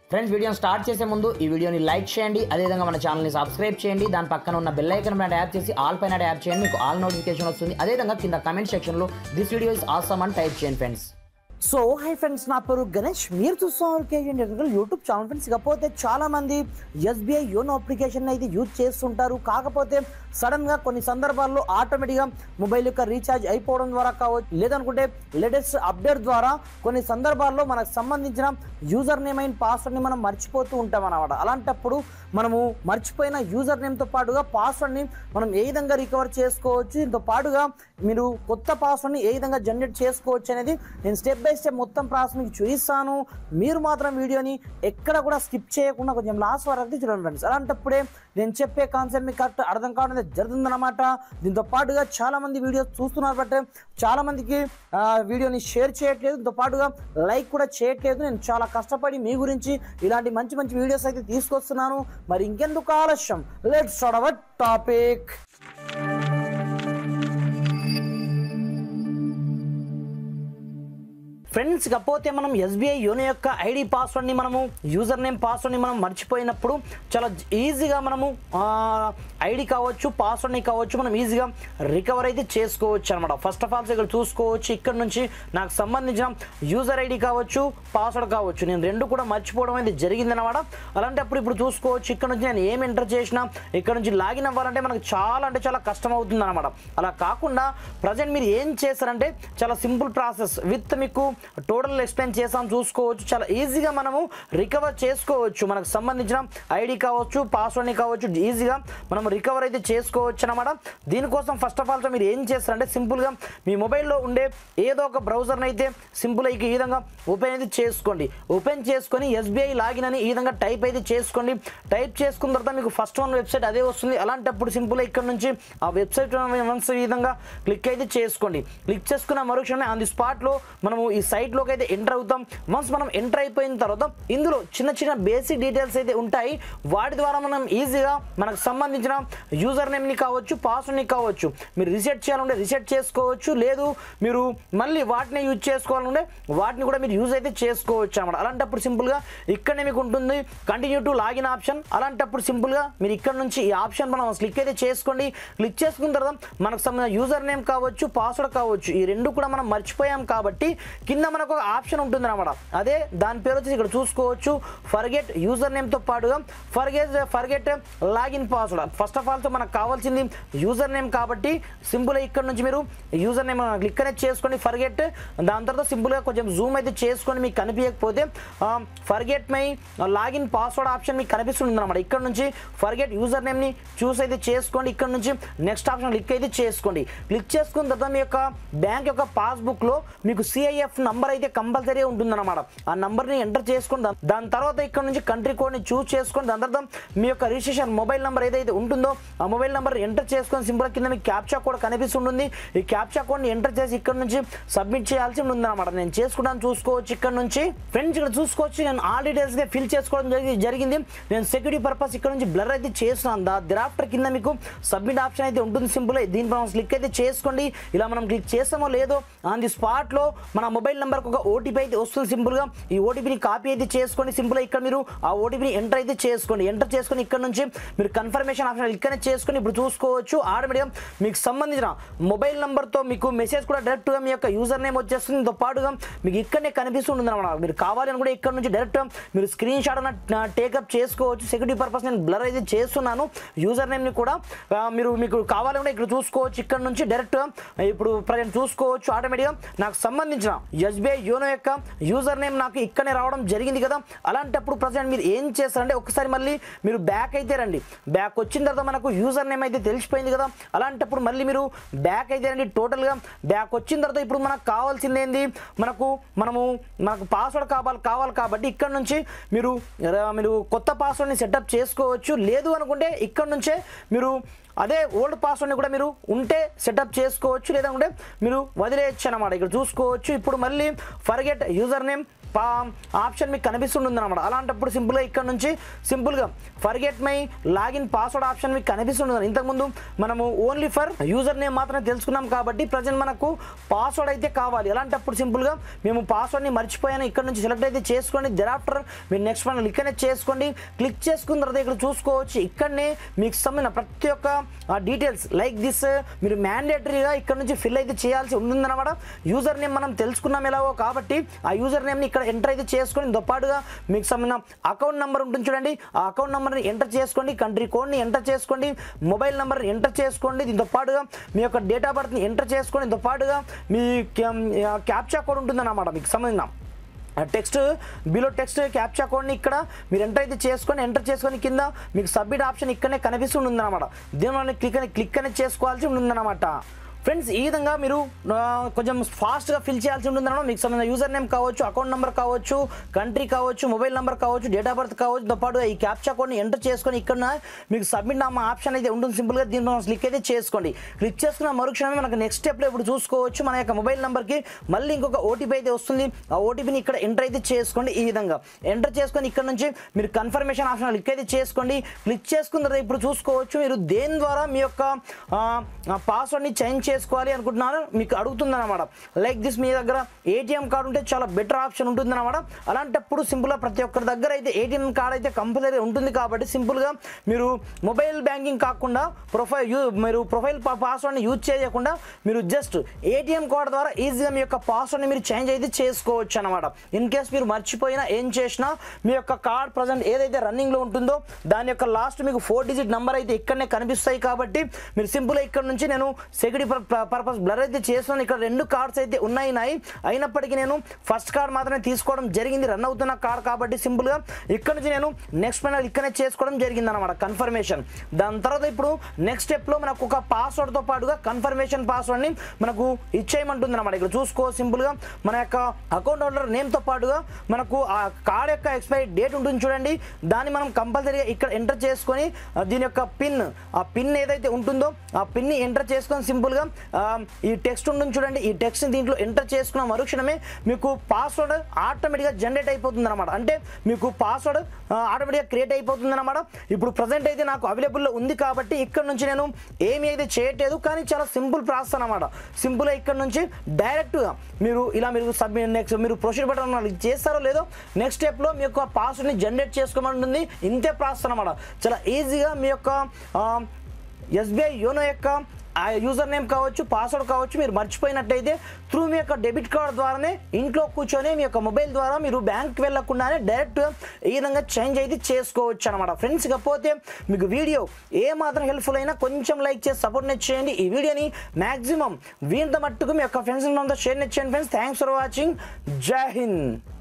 Friends వీడియోని start చేసే ముందు ఈ వీడియోని లైక్ చేయండి, అదేవిధంగా మన ఛానల్ని సబ్స్క్రైబ్ చేయండి, దాని పక్కన ఉన్న బెల్ ఐకాన్ పైన ట్యాప్ చేసి ఆల్ పైన ట్యాప్ చేయండి, మీకు ఆల్ నోటిఫికేషన్ వస్తుంది. అదేవిధంగా కింద కమెంట్ సెక్షన్లో దిస్ వీడియో ఇస్ ఆసమ్ అని టైప్ చేయండి ఫ్రెండ్స్. సో హై ఫ్రెండ్స్, నా పేరు గణేష్, మీరు చూస్తున్నారు KGN technical YouTube channel. Friends, ఇకపోతే చాలామంది ఎస్బీఐ యోనో అప్లికేషన్ అయితే యూజ్ చేస్తుంటారు. కాకపోతే సడన్గా కొన్ని సందర్భాల్లో ఆటోమేటిక్గా మొబైల్ యొక్క రీఛార్జ్ అయిపోవడం ద్వారా కావచ్చు, లేదనుకుంటే లేటెస్ట్ అప్డేట్ ద్వారా కొన్ని సందర్భాల్లో మనకు సంబంధించిన యూజర్ నేమ్ అయిన పాస్వర్డ్ని మనం మర్చిపోతూ ఉంటాం అన్నమాట. అలాంటప్పుడు మనము మర్చిపోయిన యూజర్ నేమ్తో పాటుగా పాస్వర్డ్ని మనం ఏ విధంగా రికవర్ చేసుకోవచ్చు, దీంతో పాటుగా మీరు కొత్త పాస్వర్డ్ని ఏ విధంగా జనరేట్ చేసుకోవచ్చు అనేది నేను స్టెప్ బై స్టెప్ మొత్తం ప్రాసెస్ మీకు చూపిస్తాను. మీరు మాత్రం వీడియోని ఎక్కడ కూడా స్కిప్ చేయకుండా కొంచెం లాస్ట్ వరకు చూడండి ఫ్రెండ్స్. అలాంటప్పుడే నేను చెప్పే కాన్సెప్ట్ మీకు కరెక్ట్ అర్థం కావడం జరుగుతుందన్నమాట. దీంతో పాటుగా చాలామంది వీడియోస్ చూస్తున్నారు, బట్ చాలామందికి వీడియోని షేర్ చేయట్లేదు, దీంతో పాటుగా లైక్ కూడా చేయట్లేదు. నేను చాలా కష్టపడి మీ గురించి ఇలాంటి మంచి మంచి వీడియోస్ అయితే తీసుకొస్తున్నాను. మరి ఇంకెందుకు ఆలస్యం, let's start our topic. Friends, కాకపోతే మనం ఎస్బీఐ యోనో యొక్క ఐడి పాస్వర్డ్ని మనము యూజర్ నేమ్ పాస్వర్డ్ని మనం మర్చిపోయినప్పుడు చాలా ఈజీగా మనము ఐడి కావచ్చు, పాస్వర్డ్ని కావచ్చు, మనం ఈజీగా రికవర్ అయితే చేసుకోవచ్చు అనమాట. ఫస్ట్ ఆఫ్ ఆల్ ఇక్కడ చూసుకోవచ్చు, ఇక్కడ నుంచి నాకు సంబంధించిన యూజర్ ఐడి కావచ్చు, పాస్వర్డ్ కావచ్చు, నేను రెండు కూడా మర్చిపోవడం అయితే జరిగింది అనమాట. అలాంటప్పుడు ఇప్పుడు చూసుకోవచ్చు, ఇక్కడ నుంచి నేను ఏం ఎంటర్ చేసినా ఇక్కడ నుంచి లాగిన్ అవ్వాలంటే మనకు చాలా కష్టం అవుతుంది అనమాట. అలా కాకుండా ప్రజెంట్ మీరు ఏం చేస్తారంటే చాలా సింపుల్ ప్రాసెస్ విత్ మీకు టోటల్ ఎక్స్ప్లెయిన్ చేసాం, చూసుకోవచ్చు. చాలా ఈజీగా మనము రికవర్ చేసుకోవచ్చు. మనకు సంబంధించిన ఐడి కావచ్చు, పాస్వర్డ్ని కావచ్చు, ఈజీగా మనం రికవర్ అయితే చేసుకోవచ్చు అనమాట. దీనికోసం ఫస్ట్ ఆఫ్ ఆల్ మీరు ఏం చేస్తారంటే సింపుల్గా మీ మొబైల్లో ఉండే ఏదో ఒక బ్రౌజర్ని అయితే సింపుల్ ఈ విధంగా ఓపెన్ అయితే చేసుకోండి. ఓపెన్ చేసుకొని ఎస్బీఐ లాగిన్ అని ఈ విధంగా టైప్ అయితే చేసుకోండి. టైప్ చేసుకున్న తర్వాత మీకు ఫస్ట్ వన్ వెబ్సైట్ అదే వస్తుంది. అలాంటప్పుడు సింపుల్గా ఇక్కడ నుంచి ఆ వెబ్సైట్ ఈ విధంగా క్లిక్ అయితే చేసుకోండి. క్లిక్ చేసుకున్న మరుక్షణమే ఆన్ ది స్పాట్లో మనము ఈ సైట్లోకి అయితే ఎంటర్ అవుతాం. వన్స్ మనం ఎంటర్ అయిపోయిన తర్వాత ఇందులో చిన్న బేసిక్ డీటెయిల్స్ అయితే ఉంటాయి. వాటి ద్వారా మనం ఈజీగా మనకు సంబంధించిన యూజర్ నేమ్ని కావచ్చు, పాస్వర్డ్ని కావచ్చు మీరు రీసెట్ చేయాలంటే రీసెట్ చేసుకోవచ్చు, లేదు మీరు మళ్ళీ వాటిని యూజ్ చేసుకోవాలంటే వాటిని కూడా మీరు యూజ్ అయితే చేసుకోవచ్చు అన్నమాట. అలాంటప్పుడు సింపుల్గా ఇక్కడనే మీకు ఉంటుంది కంటిన్యూ టు లాగిన్ ఆప్షన్. అలాంటప్పుడు సింపుల్గా మీరు ఇక్కడ నుంచి ఈ ఆప్షన్ మనం క్లిక్ అయితే చేసుకోండి. క్లిక్ చేసుకున్న తర్వాత మనకు సంబంధించిన యూజర్ నేమ్ కావచ్చు, పాస్వర్డ్ కావచ్చు, ఈ రెండు కూడా మనం మర్చిపోయాం కాబట్టి కింద మనకు ఒక ఆప్షన్ ఉంటుంది అన్నమాట. అదే దాని పేరు వచ్చేసి ఇక్కడ చూసుకోవచ్చు, ఫర్గెట్ యూజర్ నేమ్తో పాటుగా forget login password. First of all మనకు కావాల్సింది యూజర్ నేమ్ కాబట్టి సింపుల్గా ఇక్కడ నుంచి మీరు యూజర్ నేమ్ క్లిక్ అనేది చేసుకోండి, ఫర్గెట్. దాని తర్వాత సింపుల్గా కొంచెం జూమ్ అయితే చేసుకోండి, మీకు కనిపించకపోతే forget my login password option మీకు కనిపిస్తుంది అన్నమాట. ఇక్కడ నుంచి ఫర్గెట్ యూజర్ నేమ్ని చూస్ అయితే చేసుకోండి. ఇక్కడ నుంచి నెక్స్ట్ ఆప్షన్ క్లిక్ అయితే చేసుకోండి. క్లిక్ చేసుకున్న తర్వాత మీ యొక్క బ్యాంక్ యొక్క పాస్బుక్లో మీకు సిఐఎఫ్ నంబర్ అయితే కంపల్సరీ ఉంటుందన్నమాట. ఆ నంబర్ని ఎంటర్ చేసుకుని దాని తర్వాత ఇక్కడ నుంచి కంట్రీ కోడ్ని చూస్ చేసుకొని దాని తర్వాత మీ యొక్క రిజిస్ట్రేషన్ మొబైల్ నెంబర్ ఏదైతే ఉంటుందో ఆ మొబైల్ నెంబర్ ఎంటర్ చేసుకొని సింపుల్ కింద మీకు క్యాప్చా కోడ్ కనిపిస్తుంటుంది. ఈ క్యాప్చా కోడ్ని ఎంటర్ చేసి ఇక్కడ నుంచి సబ్మిట్ చేయాల్సి ఉంటుంది అనమాట. నేను చేసుకుంటాను, చూసుకోవచ్చు. ఇక్కడ నుంచి ఫ్రెండ్స్ ఇక్కడ చూసుకోవచ్చు, నేను ఆల్ డీటెయిల్స్ ఫిల్ చేసుకోవడం జరిగింది. నేను సెక్యూరిటీ పర్పస్ ఇక్కడ నుంచి బ్లర్ అయితే చేస్తున్నాను. దిరాఫ్టర్ కింద మీకు సబ్మిట్ ఆప్షన్ అయితే ఉంటుంది. సింపుల్ దీనిపై క్లిక్ అయితే చేసుకోండి. ఇలా మనం క్లిక్ చేస్తామో లేదో ఆన్ ది స్పాట్లో మన మొబైల్ నెంబర్కి ఒక ఓటీపీ అయితే వస్తుంది. సింపుల్గా ఈ ఓటీపీని కాపీ అయితే చేసుకోండి. సింపుల్గా ఇక్కడ మీరు ఆ ఓటీపీని ఎంటర్ అయితే చేసుకోండి. ఎంటర్ చేసుకొని ఇక్కడ నుంచి మీరు కన్ఫర్మేషన్ ఆప్షన్ ఇక్కడ చేసుకొని ఇప్పుడు చూసుకోవచ్చు ఆటోమేటిక్గా మీకు సంబంధించిన మొబైల్ నెంబర్తో మీకు మెసేజ్ కూడా డైరెక్ట్గా మీ యొక్క యూజర్ నేమ్ వచ్చేస్తుంది. దీంతో పాటుగా మీకు ఇక్కడనే కనిపిస్తుంది అనమాట. మీరు కావాలని కూడా ఇక్కడ నుంచి డైరెక్ట్ మీరు స్క్రీన్ షాట్ అన్న టేకప్ చేసుకోవచ్చు. సెక్యూరిటీ పర్పస్ నేను బ్లర్ అయితే చేస్తున్నాను యూజర్ నేమ్ని కూడా. మీకు కావాలంటే ఇక్కడ చూసుకోవచ్చు. ఇక్కడ నుంచి డైరెక్ట్గా ఇప్పుడు ప్రజెంట్ చూసుకోవచ్చు ఆటోమేటిక్గా నాకు సంబంధించిన ఎస్బీఐ యోనో యొక్క యూజర్ నేమ్ నాకు ఇక్కడనే రావడం జరిగింది కదా. అలాంటప్పుడు ప్రజెంట్ మీరు ఏం చేస్తారంటే ఒకసారి మళ్ళీ మీరు బ్యాక్ అయితే రండి. బ్యాక్ వచ్చిన తర్వాత మనకు యూజర్ నేమ్ అయితే తెలిసిపోయింది కదా. అలాంటప్పుడు మళ్ళీ మీరు బ్యాక్ అయితే రండి. టోటల్గా బ్యాక్ వచ్చిన తర్వాత ఇప్పుడు మనకు కావాల్సింది ఏంది, మనకు పాస్వర్డ్ కావాలి కాబట్టి ఇక్కడ నుంచి మీరు కొత్త పాస్వర్డ్ని సెటప్ చేసుకోవచ్చు. లేదు అనుకుంటే ఇక్కడ నుంచే మీరు అదే ఓల్డ్ పాస్వర్డ్ని కూడా మీరు ఉంటే సెటప్ చేసుకోవచ్చు, లేదంటే మీరు వదిలేయచ్చు అన్నమాట. ఇక్కడ చూసుకోవచ్చు. ఇప్పుడు మళ్ళీ ఫర్గెట్ యూజర్ నేమ్ ఆప్షన్ మీకు కనిపిస్తుంటుంది అనమాట. అలాంటప్పుడు సింపుల్గా ఇక్కడ నుంచి సింపుల్గా forget my login password option మీకు కనిపిస్తుంటుంది. ఇంతకుముందు మనము ఓన్లీ ఫర్ యూజర్ నేమ్ మాత్రమే తెలుసుకున్నాం కాబట్టి ప్రజెంట్ మనకు పాస్వర్డ్ అయితే కావాలి. అలాంటప్పుడు సింపుల్గా మేము పాస్వర్డ్ని మర్చిపోయాను ఇక్కడ నుంచి సెలెక్ట్ అయితే చేసుకోండి. దెరాఫ్టర్ మీరు నెక్స్ట్ మనం ఇక్కడనే చేసుకోండి. క్లిక్ చేసుకున్న తర్వాత ఇక్కడ చూసుకోవచ్చు ఇక్కడనే మీకు సంబంధించిన ప్రతి ఒక్క డీటెయిల్స్ లైక్ దిస్ మీరు మ్యాండేటరీగా ఇక్కడ నుంచి ఫిల్ అయితే చేయాల్సి ఉంటుందన్నమాట. యూజర్ నేమ్ మనం తెలుసుకున్నాం ఎలాగో కాబట్టి ఆ యూజర్ నేమ్ని ఇక్కడ ఎంటర్ అయితే చేసుకొని దీంతో పాటుగా మీకు సంబంధించిన అకౌంట్ నెంబర్ ఉంటుంది చూడండి. ఆ అకౌంట్ నెంబర్ని ఎంటర్ చేసుకోండి. కంట్రీ కోడ్ని ఎంటర్ చేసుకోండి. మొబైల్ నెంబర్ని ఎంటర్ చేసుకోండి. దీంతో పాటుగా మీ యొక్క డేట్ ఆఫ్ బర్త్ని ఎంటర్ చేసుకోండి. దీంతో పాటుగా మీ క్యాప్చా కోడ్ ఉంటుందన్నమాట మీకు సంబంధించిన టెక్స్ట్ బిలో టెక్స్ట్ క్యాప్చా కోడ్ని ఇక్కడ మీరు ఎంటర్ చేసుకొని కింద మీకు సబ్మిట్ ఆప్షన్ ఇక్కడనే కనిపిస్తుంది అన్నమాట. దీనివల్ల క్లిక్ అనేది చేసుకోవాల్సి ఉంటుందన్నమాట. ఫ్రెండ్స్ ఈ విధంగా మీరు కొంచెం ఫాస్ట్గా ఫిల్ చేయాల్సి ఉంటుందన్నమాట. మీకు సంబంధించిన యూజర్ నేమ్ కావచ్చు, అకౌంట్ నెంబర్ కావచ్చు, కంట్రీ కావచ్చు, మొబైల్ నెంబర్ కావచ్చు, డేట్ ఆఫ్ బర్త్ కావచ్చు, దాంతో పాటు ఈ క్యాప్చా కోడ్ని ఎంటర్ చేసుకొని ఇక్కడ మీకు సబ్మిట్ ఆప్షన్ అయితే ఉంటుంది. సింపుల్గా దీన్ని క్లిక్ అయితే చేసుకోండి. క్లిక్ చేసుకున్న మరుక్షణమే మనకు నెక్స్ట్ స్టెప్లో ఇప్పుడు చూసుకోవచ్చు మన యొక్క మొబైల్ నెంబర్కి మళ్ళీ ఇంకొక ఓటీపీ అయితే వస్తుంది. ఆ ఓటీపీని ఇక్కడ ఎంటర్ అయితే చేసుకోండి. ఈ విధంగా ఎంటర్ చేసుకొని ఇక్కడ నుంచి మీరు కన్ఫర్మేషన్ ఆప్షన్ క్లిక్ అయితే చేసుకోండి. క్లిక్ చేసుకున్న తర్వాత ఇప్పుడు చూసుకోవచ్చు మీరు దేని ద్వారా మీ యొక్క పాస్వర్డ్ని చేంజ్ చేసుకోవాలి అనుకుంటున్నాను మీకు అడుగుతుందన్నమాట. లైక్ దిస్ మీ దగ్గర ఏటీఎం కార్డు ఉంటే చాలా బెటర్ ఆప్షన్ ఉంటుందన్నమాట. అలాంటప్పుడు సింపుల్గా ప్రతి ఒక్కరి దగ్గర అయితే ఏటీఎం కార్డు అయితే కంపల్సరీ ఉంటుంది కాబట్టి సింపుల్గా మీరు మొబైల్ బ్యాంకింగ్ కాకుండా మీరు ప్రొఫైల్ పాస్వర్డ్ని యూజ్ చేయకుండా మీరు జస్ట్ ఏటీఎం కార్డు ద్వారా ఈజీగా మీ యొక్క పాస్వర్డ్ని మీరు చేంజ్ అయితే చేసుకోవచ్చు అనమాట. ఇన్ కేస్ మీరు మర్చిపోయినా ఏం చేసినా మీ యొక్క కార్డ్ ప్రజెంట్ ఏదైతే రన్నింగ్లో ఉంటుందో దాని యొక్క లాస్ట్ మీకు 4 డిజిట్ నెంబర్ అయితే ఇక్కడనే కనిపిస్తాయి కాబట్టి మీరు సింపుల్గా ఇక్కడ నుంచి నేను సెక్యూరిటీ పర్పస్ బ్లర్ అయితే చేస్తున్నాను. ఇక్కడ 2 కార్డ్స్ అయితే ఉన్నాయి. అయినప్పటికీ నేను ఫస్ట్ కార్డ్ మాత్రమే తీసుకోవడం జరిగింది రన్ అవుతున్న కార్డ్ కాబట్టి సింపుల్గా ఇక్కడ నుంచి నేను నెక్స్ట్ పైన ఇక్కడనే చేసుకోవడం జరిగింది అనమాట కన్ఫర్మేషన్. దాని తర్వాత ఇప్పుడు నెక్స్ట్ స్టెప్లో మనకు ఒక పాస్వర్డ్తో పాటుగా కన్ఫర్మేషన్ పాస్వర్డ్ని మనకు ఇచ్చేయమంటుంది అనమాట. ఇక్కడ చూసుకో సింపుల్గా మన యొక్క అకౌంట్ హోల్డర్ నేమ్తో పాటుగా మనకు ఆ కార్డ్ యొక్క ఎక్స్పైరీ డేట్ ఉంటుంది చూడండి. దాన్ని మనం కంపల్సరీగా ఇక్కడ ఎంటర్ చేసుకొని దీని యొక్క ఆ పిన్ ఏదైతే ఉంటుందో ఆ పిన్ని ఎంటర్ చేసుకొని సింపుల్గా ఈ టెక్స్ట్ ఉంటుంది చూడండి. ఈ టెక్స్ట్ దీంట్లో ఎంటర్ చేసుకున్న మరుక్షణమే మీకు పాస్వర్డ్ ఆటోమేటిక్గా జనరేట్ అయిపోతుంది అనమాట. అంటే మీకు పాస్వర్డ్ ఆటోమేటిక్గా క్రియేట్ అయిపోతుంది అనమాట. ఇప్పుడు ప్రజెంట్ అయితే నాకు అవైలబుల్లో ఉంది కాబట్టి ఇక్కడ నుంచి నేను ఏమి అయితే చేయట్లేదు కానీ చాలా సింపుల్ ప్రాసెస్ అనమాట. సింపుల్గా ఇక్కడ నుంచి డైరెక్ట్గా మీరు నెక్స్ట్ మీరు ప్రొసీడ్ బటన్ చేస్తారో లేదో నెక్స్ట్ స్టెప్లో మీ యొక్క పాస్వర్డ్ని జనరేట్ చేసుకోమంటుంది. ఇంతే ప్రాసెస్ అనమాట. చాలా ఈజీగా మీ యొక్క ఎస్బీఐ యోనో యొక్క ఆ యూజర్ నేమ్ కావచ్చు, పాస్వర్డ్ కావచ్చు మీరు మర్చిపోయినట్టయితే త్రూ మీ యొక్క డెబిట్ కార్డ్ ద్వారానే ఇంట్లో కూర్చొని మీ యొక్క మొబైల్ ద్వారా మీరు బ్యాంక్కి వెళ్ళకుండానే డైరెక్ట్గా ఈ విధంగా చేంజ్ అయితే చేసుకోవచ్చు అనమాట. ఫ్రెండ్స్ ఇకపోతే మీకు వీడియో ఏ మాత్రం హెల్ప్ఫుల్ అయినా కొంచెం లైక్ చేసి సపోర్ట్ చేయండి. ఈ వీడియోని మ్యాక్సిమం వీంత మట్టుకు మీ యొక్క ఫ్రెండ్స్ షేర్ చేయండి ఫ్రెండ్స్. Thanks for watching. జై హింద్.